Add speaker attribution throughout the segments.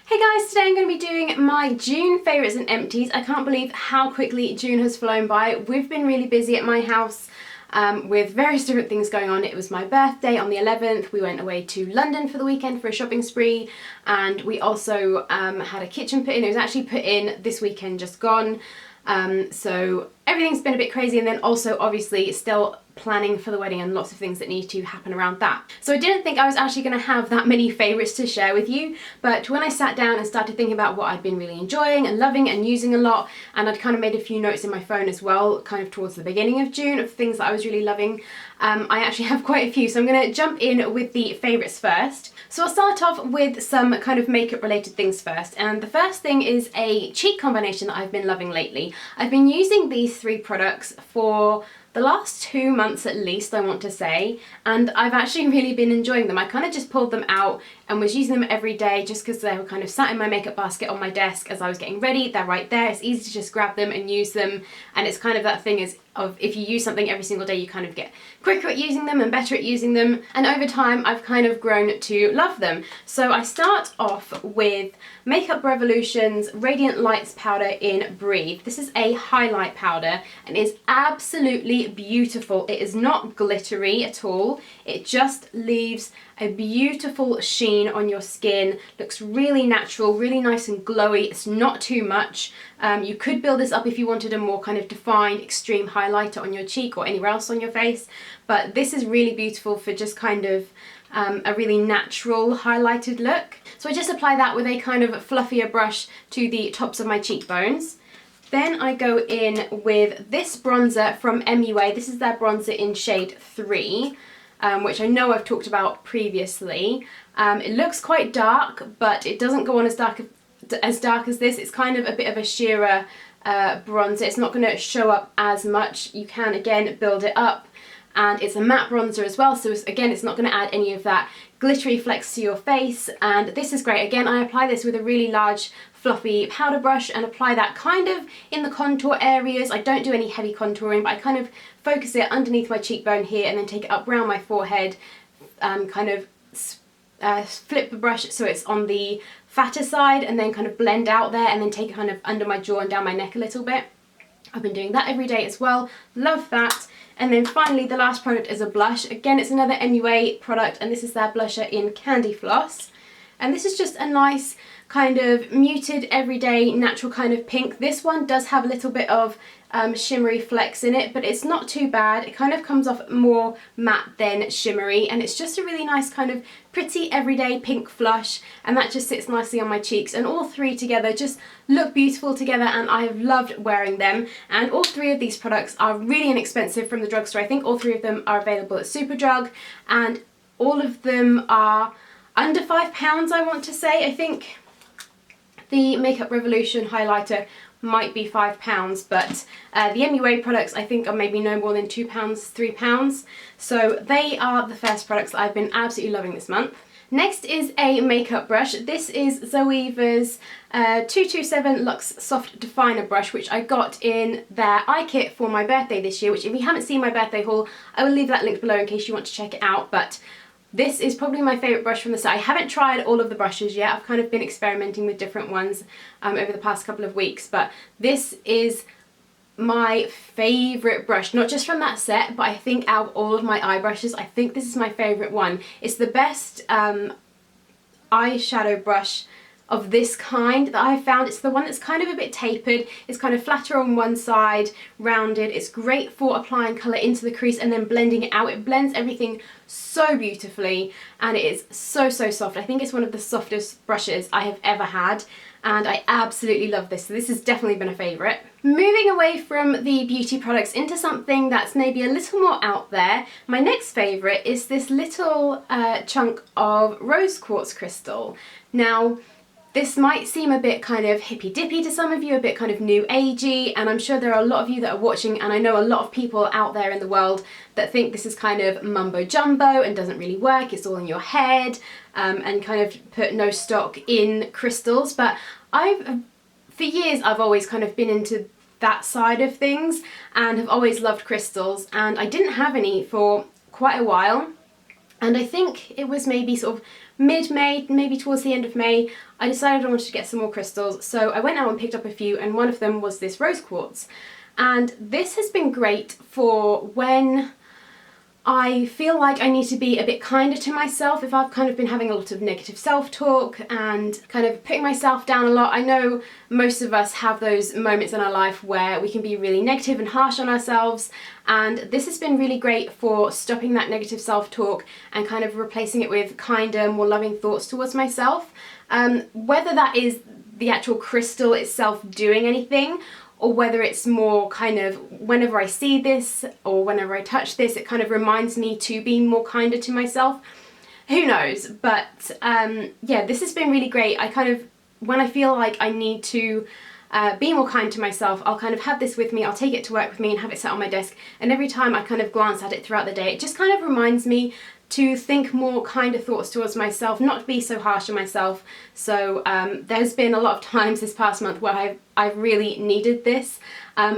Speaker 1: Hey guys, today I'm going to be doing my June favourites and empties. I can't believe how quickly June has flown by. We've been really busy at my house with various different things going on. It was my birthday on the 11th. We went away to London for the weekend for a shopping spree, and we also had a kitchen put in. It was actually put in this weekend just gone. So everything's been a bit crazy, and then also obviously still planning for the wedding and lots of things that need to happen around that. So I didn't think I was actually going to have that many favourites to share with you, but when I sat down and started thinking about what I'd been really enjoying and loving and using a lot, and I'd kind of made a few notes in my phone as well, kind of towards the beginning of June, of things that I was really loving, I actually have quite a few. So I'm going to jump in with the favourites first. So I'll start off with some kind of makeup related things first, and the first thing is a cheek combination that I've been loving lately. I've been using these three products for the last 2 months at least, I want to say, and I've actually really been enjoying them. I kind of just pulled them out and was using them every day just because they were kind of sat in my makeup basket on my desk as I was getting ready. They're right there. It's easy to just grab them and use them, and it's kind of that thing of if you use something every single day, you kind of get quicker at using them and better at using them, and over time I've kind of grown to love them. So I start off with Makeup Revolution's Radiant Lights Powder in Breathe. This is a highlight powder and is absolutely beautiful. It is not glittery at all. It just leaves a beautiful sheen on your skin. Looks really natural, really nice and glowy. It's not too much. You could build this up if you wanted a more kind of defined extreme highlighter on your cheek or anywhere else on your face, but this is really beautiful for just kind of a really natural highlighted look. So I just apply that with a kind of fluffier brush to the tops of my cheekbones. Then I go in with this bronzer from MUA. This is their bronzer in shade 3. Which I know I've talked about previously. It looks quite dark, but it doesn't go on as dark as this. It's kind of a bit of a sheerer bronzer. It's not going to show up as much. You can again build it up, and it's a matte bronzer as well, so again it's not going to add any of that glittery flecks to your face, and this is great. Again, I apply this with a really large fluffy powder brush and apply that kind of in the contour areas. I don't do any heavy contouring, but I kind of focus it underneath my cheekbone here and then take it up around my forehead, kind of flip the brush so it's on the fatter side, and then kind of blend out there and then take it kind of under my jaw and down my neck a little bit. I've been doing that every day as well. Love that. And then finally the last product is a blush. Again, it's another MUA product, and this is their blusher in Candy Floss. And this is just a nice kind of muted everyday natural kind of pink. This one does have a little bit of shimmery flecks in it, but it's not too bad. It kind of comes off more matte than shimmery, and it's just a really nice kind of pretty everyday pink flush, and that just sits nicely on my cheeks, and all three together just look beautiful together, and I have loved wearing them. And all three of these products are really inexpensive from the drugstore. I think all three of them are available at Superdrug, and all of them are under £5, I want to say. I think the Makeup Revolution highlighter might be £5, but the MUA products I think are maybe no more than £2, £3. So they are the first products that I've been absolutely loving this month. Next is a makeup brush. This is Zoeva's 227 Luxe Soft Definer brush, which I got in their eye kit for my birthday this year, which if you haven't seen my birthday haul, I will leave that link below in case you want to check it out. But this is probably my favourite brush from the set. I haven't tried all of the brushes yet. I've kind of been experimenting with different ones over the past couple of weeks, but this is my favourite brush, not just from that set, but I think out of all of my eye brushes, I think this is my favourite one. It's the best eyeshadow brush of this kind that I've found. It's the one that's kind of a bit tapered, it's kind of flatter on one side, rounded. It's great for applying colour into the crease and then blending it out. It blends everything so beautifully, and it is so soft. I think it's one of the softest brushes I have ever had, and I absolutely love this. So this has definitely been a favourite. Moving away from the beauty products into something that's maybe a little more out there, my next favourite is this little chunk of rose quartz crystal. Now, this might seem a bit kind of hippy-dippy to some of you, a bit kind of new agey, and I'm sure there are a lot of you that are watching, and I know a lot of people out there in the world that think this is kind of mumbo jumbo and doesn't really work, it's all in your head, and kind of put no stock in crystals. But for years I've always kind of been into that side of things and have always loved crystals, and I didn't have any for quite a while. And I think it was maybe sort of mid-May, maybe towards the end of May, I decided I wanted to get some more crystals. So I went out and picked up a few, and one of them was this rose quartz. And this has been great for when I feel like I need to be a bit kinder to myself, if I've kind of been having a lot of negative self-talk and kind of putting myself down a lot. I know most of us have those moments in our life where we can be really negative and harsh on ourselves, and this has been really great for stopping that negative self-talk and kind of replacing it with kinder, more loving thoughts towards myself. Whether that is the actual crystal itself doing anything, or whether it's more kind of whenever I see this or whenever I touch this, it kind of reminds me to be more kinder to myself. Who knows? But yeah, this has been really great. I kind of, when I feel like I need to be more kind to myself, I'll kind of have this with me, I'll take it to work with me and have it set on my desk, and every time I kind of glance at it throughout the day, it just kind of reminds me to think more kinder thoughts towards myself, not to be so harsh on myself. So there's been a lot of times this past month where I've really needed this,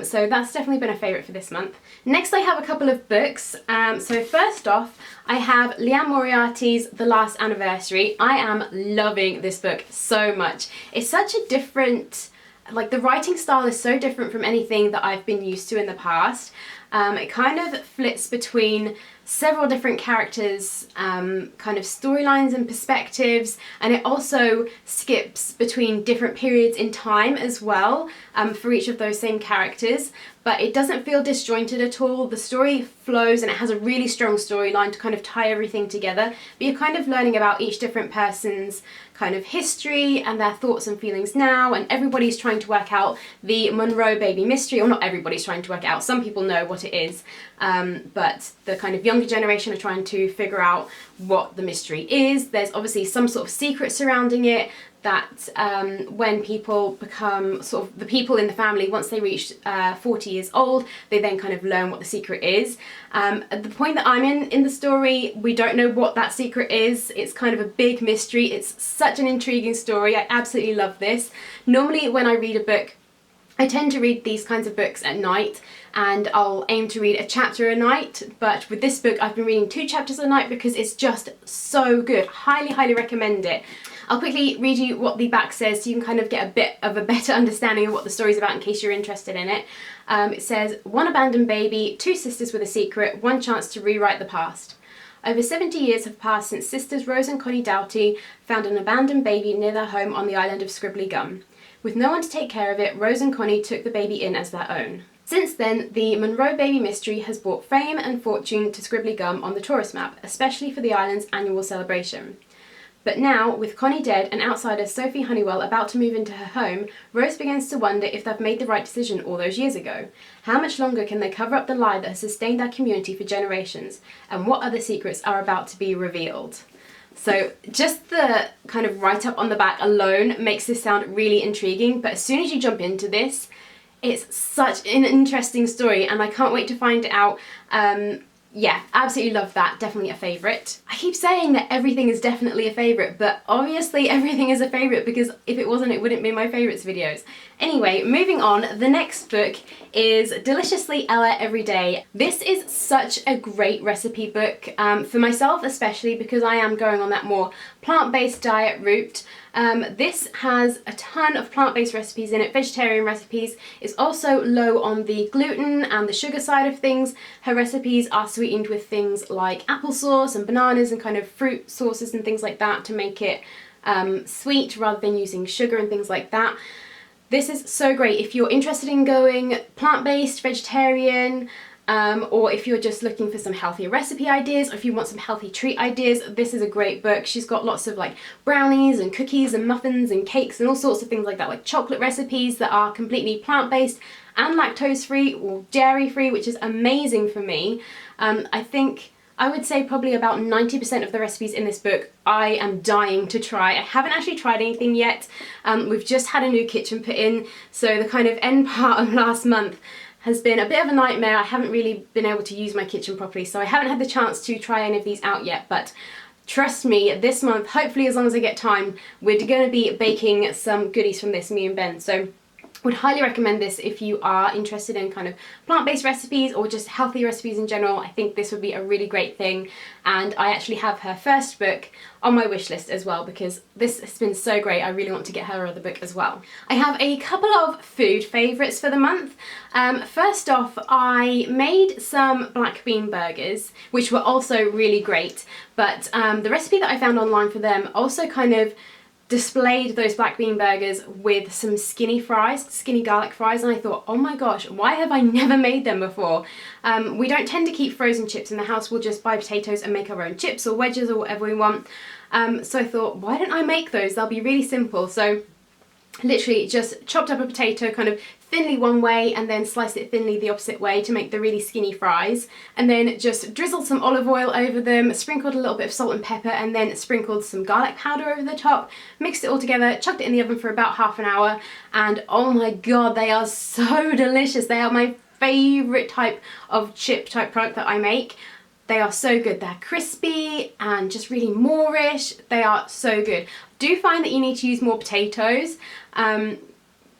Speaker 1: so that's definitely been a favourite for this month. Next I have a couple of books. So first off, I have Liane Moriarty's The Last Anniversary. I am loving this book so much. It's such a different, like the writing style is so different from anything that I've been used to in the past. It kind of flits between several different characters, kind of storylines and perspectives, and it also skips between different periods in time as well, for each of those same characters, but it doesn't feel disjointed at all. The story flows and it has a really strong storyline to kind of tie everything together, but you're kind of learning about each different person's kind of history and their thoughts and feelings now, and everybody's trying to work out the Monroe baby mystery, or not everybody's trying to work it out, some people know what it is, but the kind of younger generation are trying to figure out what the mystery is. There's obviously some sort of secret surrounding it, that when people become sort of the people in the family, once they reach 40 years old, they then kind of learn what the secret is. At the point that I'm in the story, we don't know what that secret is. It's kind of a big mystery. It's such an intriguing story. I absolutely love this. Normally when I read a book, I tend to read these kinds of books at night, and I'll aim to read a chapter a night, but with this book I've been reading 2 chapters a night because it's just so good. Highly, highly recommend it. I'll quickly read you what the back says so you can kind of get a bit of a better understanding of what the story's about in case you're interested in it. It says, one abandoned baby, 2 sisters with a secret, 1 chance to rewrite the past. Over 70 years have passed since sisters Rose and Connie Doughty found an abandoned baby near their home on the island of Scribbly Gum. With no one to take care of it, Rose and Connie took the baby in as their own. Since then, the Monroe baby mystery has brought fame and fortune to Scribbly Gum on the tourist map, especially for the island's annual celebration. But now, with Connie dead and outsider Sophie Honeywell about to move into her home, Rose begins to wonder if they've made the right decision all those years ago. How much longer can they cover up the lie that has sustained their community for generations? And what other secrets are about to be revealed? So just the kind of write-up on the back alone makes this sound really intriguing, but as soon as you jump into this, it's such an interesting story and I can't wait to find out. Yeah, absolutely love that. Definitely a favourite. I keep saying that everything is definitely a favourite, but obviously everything is a favourite because if it wasn't, it wouldn't be my favourites videos. Anyway, moving on, the next book is Deliciously Ella Everyday. This is such a great recipe book, for myself especially because I am going on that more plant-based diet route. This has a ton of plant-based recipes in it, vegetarian recipes. It's also low on the gluten and the sugar side of things. Her recipes are sweetened with things like applesauce and bananas and kind of fruit sauces and things like that to make it sweet rather than using sugar and things like that. This is so great if you're interested in going plant-based, vegetarian, or if you're just looking for some healthier recipe ideas, or if you want some healthy treat ideas, this is a great book. She's got lots of like brownies and cookies and muffins and cakes and all sorts of things like that, like chocolate recipes that are completely plant-based and lactose-free or dairy-free, which is amazing for me. I would say probably about 90% of the recipes in this book I am dying to try. I haven't actually tried anything yet. We've just had a new kitchen put in, so the kind of end part of last month has been a bit of a nightmare. I haven't really been able to use my kitchen properly, so I haven't had the chance to try any of these out yet, but trust me, this month, hopefully as long as I get time, we're going to be baking some goodies from this, me and Ben. So Would highly recommend this if you are interested in kind of plant-based recipes or just healthy recipes in general. I think this would be a really great thing, and I actually have her first book on my wish list as well because this has been so great. I really want to get her other book as well. I have a couple of food favourites for the month. First off, I made some black bean burgers, which were also really great, but the recipe that I found online for them also kind of displayed those black bean burgers with some skinny fries, skinny garlic fries, and I thought, oh my gosh, why have I never made them before? We don't tend to keep frozen chips in the house. We'll just buy potatoes and make our own chips or wedges or whatever we want. So I thought, why don't I make those? They'll be really simple. So literally just chopped up a potato kind of thinly one way and then sliced it thinly the opposite way to make the really skinny fries, and then just drizzled some olive oil over them, sprinkled a little bit of salt and pepper, and then sprinkled some garlic powder over the top, mixed it all together, chucked it in the oven for about half an hour, and oh my god, they are so delicious. They are my favourite type of chip type product that I make. They are so good. They're crispy and just really moorish. They are so good. Do find that you need to use more potatoes.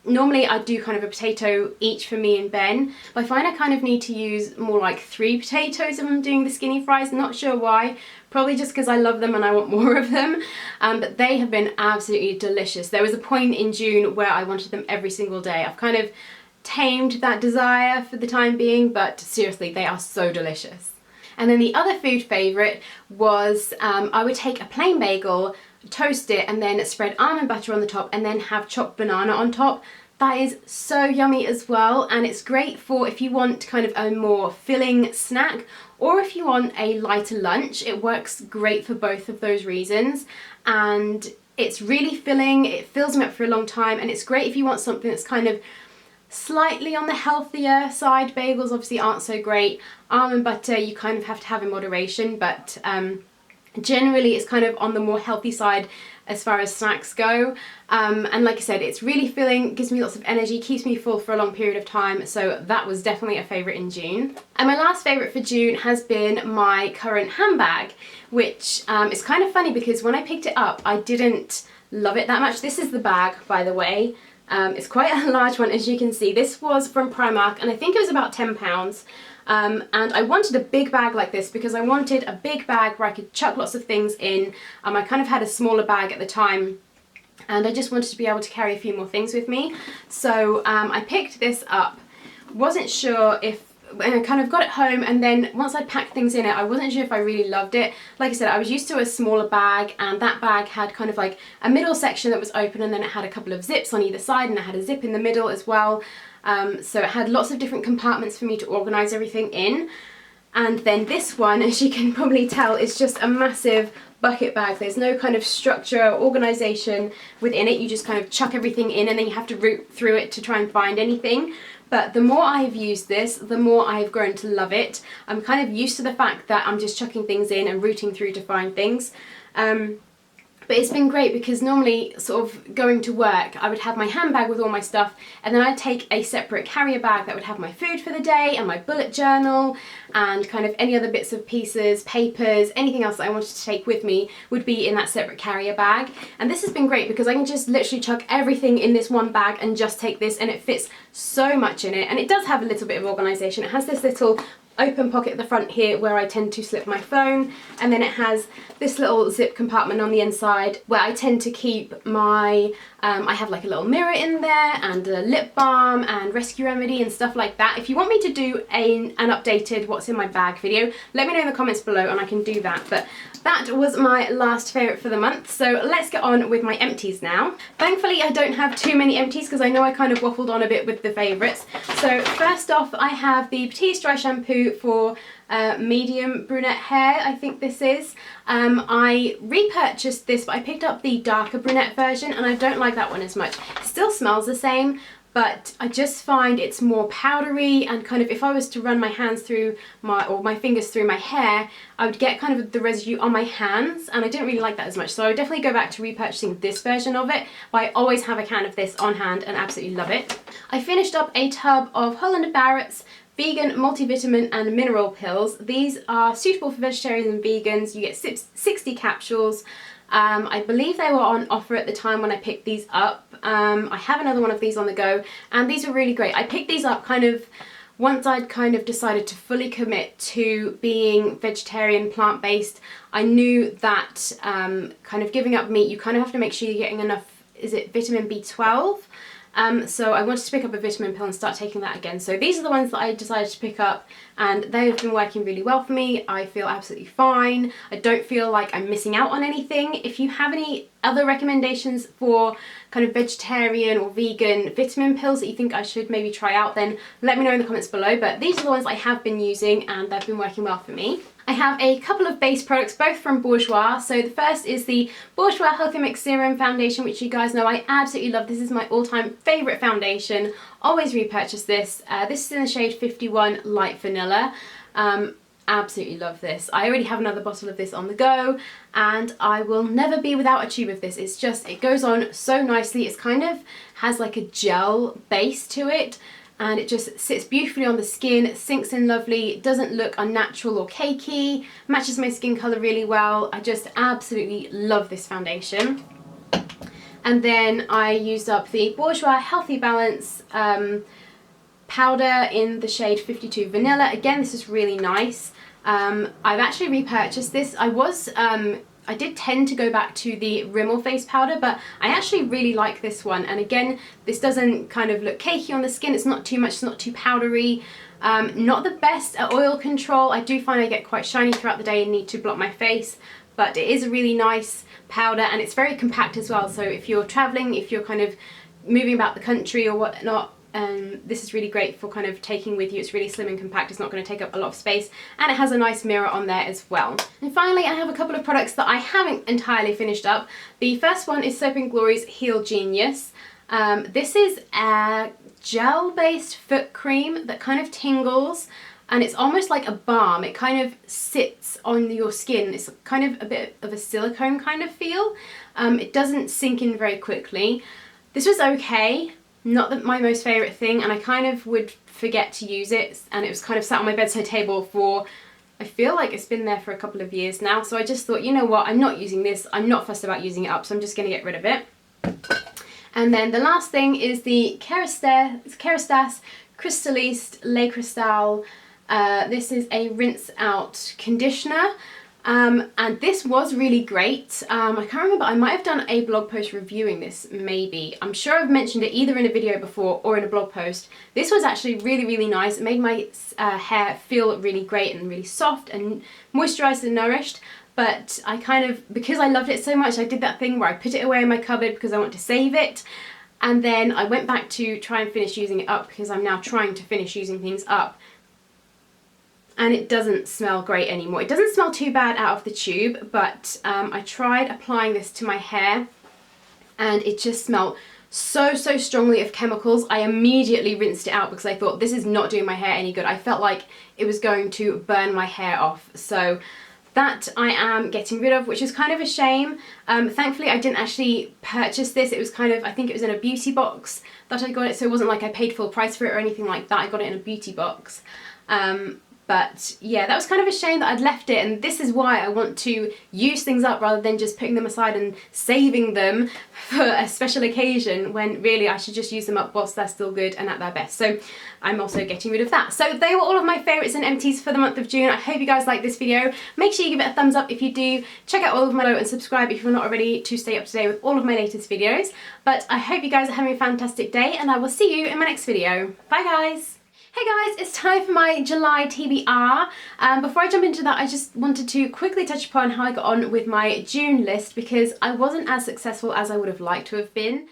Speaker 1: Normally I do kind of a potato each for me and Ben, but I find I kind of need to use more like 3 potatoes if I'm doing the skinny fries. Not sure why, probably just because I love them and I want more of them, but they have been absolutely delicious. There was a point in June where I wanted them every single day. I've kind of tamed that desire for the time being, but seriously, they are so delicious. And then the other food favourite was I would take a plain bagel, toast it, and then spread almond butter on the top and then have chopped banana on top. That is so yummy as well, and it's great for if you want kind of a more filling snack or if you want a lighter lunch. It works great for both of those reasons, and it's really filling, it fills me up for a long time, and it's great if you want something that's kind of slightly on the healthier side. Bagels obviously aren't so great. Almond butter you kind of have to have in moderation, but generally it's kind of on the more healthy side as far as snacks go, and like I said, it's really filling, gives me lots of energy, keeps me full for a long period of time, so that was definitely a favourite in June. And my last favourite for June has been my current handbag, which is kind of funny because when I picked it up I didn't love it that much. This is the bag, by the way. It's quite a large one, as you can see. This was from Primark and I think it was about £10. And I wanted a big bag like this because I wanted a big bag where I could chuck lots of things in. I kind of had a smaller bag at the time and I just wanted to be able to carry a few more things with me. So I picked this up. Wasn't sure if, and I kind of got it home, and then once I packed things in it, I wasn't sure if I really loved it. Like I said, I was used to a smaller bag, and that bag had kind of like a middle section that was open, and then it had a couple of zips on either side, and it had a zip in the middle as well. So it had lots of different compartments for me to organise everything in. And then this one, as you can probably tell, is just a massive bucket bag. There's no kind of structure or organisation within it. You just kind of chuck everything in and then you have to root through it to try and find anything. But the more I've used this, the more I've grown to love it. I'm kind of used to the fact that I'm just chucking things in and rooting through to find things. But it's been great because normally sort of going to work, I would have my handbag with all my stuff, and then I'd take a separate carrier bag that would have my food for the day and my bullet journal and kind of any other bits of pieces, papers, anything else that I wanted to take with me would be in that separate carrier bag. And this has been great because I can just literally chuck everything in this one bag and just take this, and it fits so much in it. And it does have a little bit of organisation. It has this little open pocket at the front here where I tend to slip my phone, and then it has this little zip compartment on the inside where I tend to keep my, I have like a little mirror in there and a lip balm and rescue remedy and stuff like that. If you want me to do an updated what's in my bag video, let me know in the comments below and I can do that. But that was my last favourite for the month, so let's get on with my empties now. Thankfully I don't have too many empties because I know I kind of waffled on a bit with the favourites. So first off, I have the Petite Dry Shampoo for medium brunette hair, I think this is. I repurchased this, but I picked up the darker brunette version and I don't like that one as much. It still smells the same, but I just find it's more powdery, and kind of if I was to run my hands through my fingers through my hair, I would get kind of the residue on my hands, and I didn't really like that as much. So I would definitely go back to repurchasing this version of it, but I always have a can of this on hand and absolutely love it. I finished up a tub of Holland & Barrett's vegan multivitamin and mineral pills. These are suitable for vegetarians and vegans. You get 60 capsules. I believe they were on offer at the time when I picked these up. I have another one of these on the go, and these are really great. I picked these up kind of once I'd kind of decided to fully commit to being vegetarian, plant-based. I knew that kind of giving up meat, you kind of have to make sure you're getting enough, is it vitamin B12? So I wanted to pick up a vitamin pill and start taking that again. So these are the ones that I decided to pick up, and they have been working really well for me. I feel absolutely fine. I don't feel like I'm missing out on anything. If you have any other recommendations for kind of vegetarian or vegan vitamin pills that you think I should maybe try out, then let me know in the comments below. But these are the ones I have been using, and they've been working well for me. I have a couple of base products, both from Bourjois. So the first is the Bourjois Healthy Mix Serum Foundation, which you guys know I absolutely love. This is my all-time favourite foundation. Always repurchase this. This is in the shade 51 Light Vanilla. Absolutely love this. I already have another bottle of this on the go, and I will never be without a tube of this. It's just, it goes on so nicely. It's kind of has like a gel base to it, and it just sits beautifully on the skin, sinks in lovely, doesn't look unnatural or cakey, matches my skin colour really well. I just absolutely love this foundation. And then I used up the Bourjois Healthy Balance powder in the shade 52 Vanilla. Again, this is really nice. I've actually repurchased this. I did tend to go back to the Rimmel face powder, but I actually really like this one. And again, this doesn't kind of look cakey on the skin. It's not too much, it's not too powdery. Not the best at oil control. I do find I get quite shiny throughout the day and need to blot my face, but it is a really nice powder, and it's very compact as well. So if you're traveling, if you're kind of moving about the country or whatnot, this is really great for kind of taking with you. It's really slim and compact, it's not going to take up a lot of space, and it has a nice mirror on there as well. And finally, I have a couple of products that I haven't entirely finished up. The first one is Soap & Glory's Heal Genius. This is a gel-based foot cream that kind of tingles, and it's almost like a balm. It kind of sits on your skin. It's kind of a bit of a silicone kind of feel. It doesn't sink in very quickly. This was okay. Not my most favourite thing, and I kind of would forget to use it, and it was kind of sat on my bedside table for, I feel like it's been there for a couple of years now, so I just thought, you know what, I'm not using this, I'm not fussed about using it up, so I'm just going to get rid of it. And then the last thing is the Kerastase Crystalliste Le Cristal. This is a rinse out conditioner. And this was really great. I can't remember, I might have done a blog post reviewing this, maybe. I'm sure I've mentioned it either in a video before or in a blog post. This was actually really, really nice. It made my hair feel really great and really soft and moisturised and nourished. But I kind of, because I loved it so much, I did that thing where I put it away in my cupboard because I want to save it. And then I went back to try and finish using it up because I'm now trying to finish using things up. And it doesn't smell great anymore. It doesn't smell too bad out of the tube, but I tried applying this to my hair and it just smelled so strongly of chemicals. I immediately rinsed it out because I thought this is not doing my hair any good. I felt like it was going to burn my hair off. So that I am getting rid of, which is kind of a shame. Thankfully I didn't actually purchase this. It was kind of, I think it was in a beauty box that I got it, so it wasn't like I paid full price for it or anything like that. I got it in a beauty box. But yeah, that was kind of a shame that I'd left it, and this is why I want to use things up rather than just putting them aside and saving them for a special occasion, when really I should just use them up whilst they're still good and at their best. So I'm also getting rid of that. So they were all of my favourites and empties for the month of June. I hope you guys like this video. Make sure you give it a thumbs up if you do. Check out all of my below and subscribe if you're not already to stay up to date with all of my latest videos. But I hope you guys are having a fantastic day, and I will see you in my next video. Bye guys! Hey guys, it's time for my July TBR. Before I jump into that, I just wanted to quickly touch upon how I got on with my June list, because I wasn't as successful as I would have liked to have been.